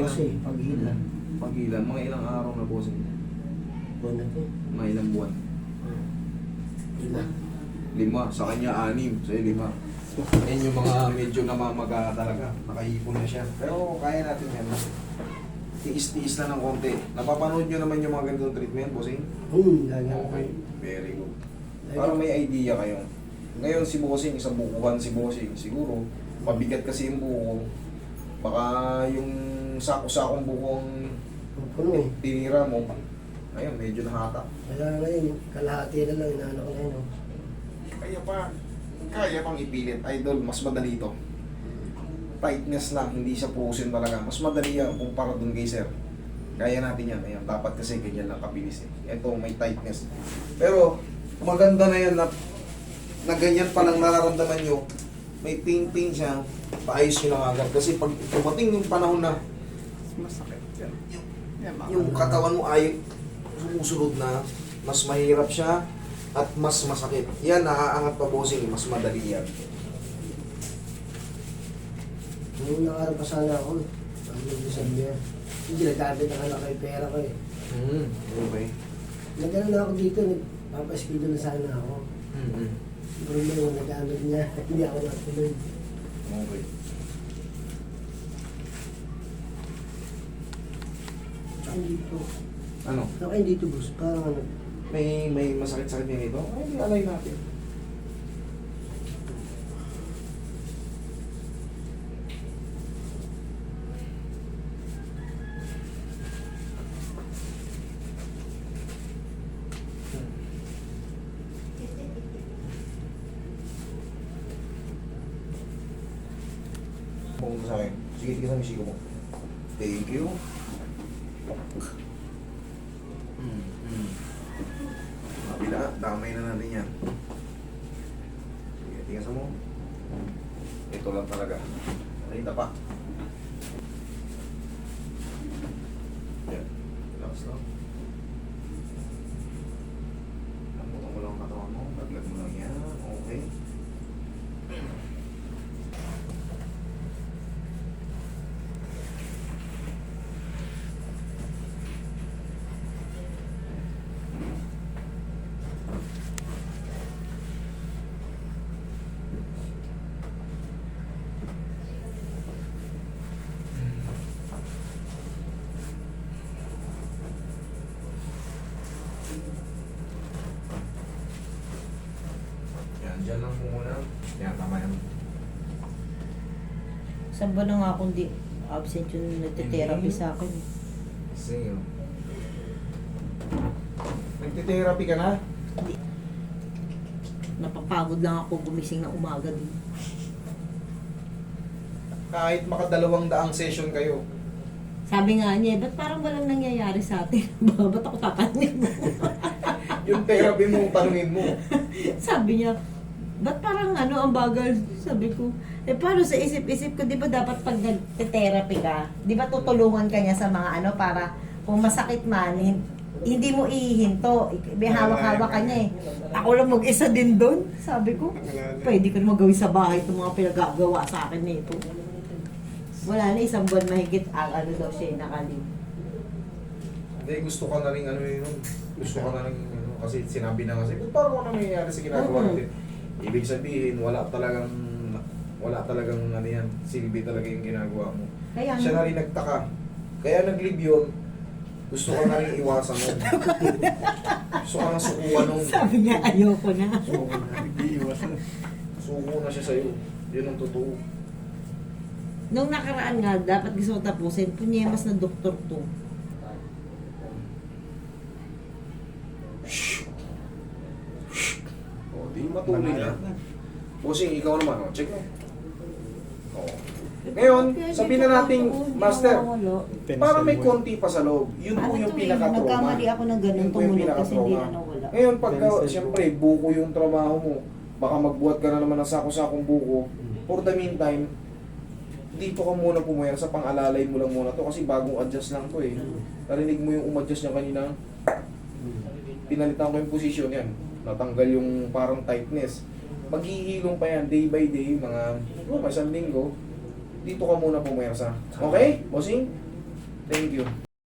kasi, pag-ilan. Pag-ilan, mga ilang araw na bossing? Buwan na to. Mga ilang buwan? Lima. 5, sa kanya 6, sa'yo 5. Yan yung mga medyo namamaga talaga. Nakaipon na siya. Pero kaya natin yan. Tiis-tiis na ng konti. Napapanood nyo naman yung mga ganitong treatment, bossing? Lagi. Okay, very good. Para may idea kayo. Ngayon si bossing, isang bukuhan si bossing. Siguro, mabigat kasi yung buko. Baka yung sako-sakong bukong Puno eh. tinira mo, ayun, medyo nahatak. Kaya ngayon, kalahati na lang, inaano ko na yun. Oh. Kaya pang ipilit. Idol, mas madali ito. Tightness lang, hindi siya pusin talaga. Mas madali yan kumpara dun kay sir. Kaya natin yan. Ayan, dapat kasi ganyan lang kabilis eh. Ito, may tightness. Pero, maganda na yan na ganyan pa lang nararamdaman nyo. May pain-pain siya. Paayos nyo lang agad. Kasi pag dumating yung panahon na Masakit yan. yung katawan mo ay sumusunod na, mas mahirap siya at mas masakit. Yan, naaangat pa bossing, mas madali yan. Nung nakarang pa sana ako, ang December. Hindi, nagkabit na lang kay pera ko eh. Okay. Nagano na ako dito, nagpapaskido na sana ako. Pero yung nagkabit niya, hindi ako natuloy. Okay. Saan dito? Ano? Saan dito, boss? Parang ano? May masakit-sakit din ito? Ay, alay natin. Pumunta sa akin. Sige, tigil sa misiko mo. Thank you. Kabila, damay na natin yan. Sige, tingnan mo. Ito lang talaga. Nakita pa. Yan. Relax lang. Lambutan mo lang ang katawan mo. Taglag mo lang yan. Okay. Yan, dyan lang po muna. Yan, tama yan. Saan ba na nga kung di absent yung nagte-therapy sa akin? Sige. Nagtitherapy ka na? Hindi. Napapagod lang ako gumising na umaga din. Kahit makadalawang session kayo. Sabi nga niya, ba't parang walang nangyayari sa atin? Ba't ako tatanin mo? Yung therapy mo, tanungin mo. Sabi niya, ba't parang ano, ang bagal? Sabi ko, paano sa isip-isip ko, di ba dapat pag nag-therapy ka, di ba tutulungan ka niya sa mga ano, para kung masakit man, hindi mo ihihinto. May hawak-hawak ka niya eh. Ako lang mag-isa din doon. Sabi ko, pwede ko naman gawin sa bahay itong mga pinagagawa sa akin nito. Wala na, isang buwan mahigit, ano daw siya, nakaliw. Hindi, gusto ka na rin ano yun. Gusto ka na rin ano, kasi sinabi na kasi, parang ano nangyayari sa ginagawa natin. Ibig sabihin, wala talagang ano yan, silbi talaga yung ginagawa mo. Kaya Siya na rin nagtaka. Kaya nag-leave yun, gusto ka na rin iwasan nun. Gusto ka na sukuan nun. sabi niya, ayoko na. Suko na siya sa'yo. Yun ang totoo. Nung nakaraan nga, dapat gusto ko tapusin, punyemas na doktor to. O, di matuloy na. Bossing, ikaw naman, check mo. Oo. Ngayon, sabihin na natin, Master, para may konti pa sa loob. Yun po yung pinaka-trauma. Nagkamali ako ng ganun, Yun po yung tumulog kasi hindi pinaka-trauma. na nawala. Ngayon, pagka, siyempre, buko yung trabaho mo, baka magbuhat ka na naman ng sako-sakong buko. For the meantime, dito ka muna pumuya sa pang-alalay mo lang muna to kasi bagong adjust lang to eh. Narinig mo yung umadjust niya kanina. Pinalitan ko yung position yan. Natanggal yung parang tightness. Maghihilong pa yan day by day, mga isang linggo. Dito ka muna pumersa. Okay, bossing? Thank you.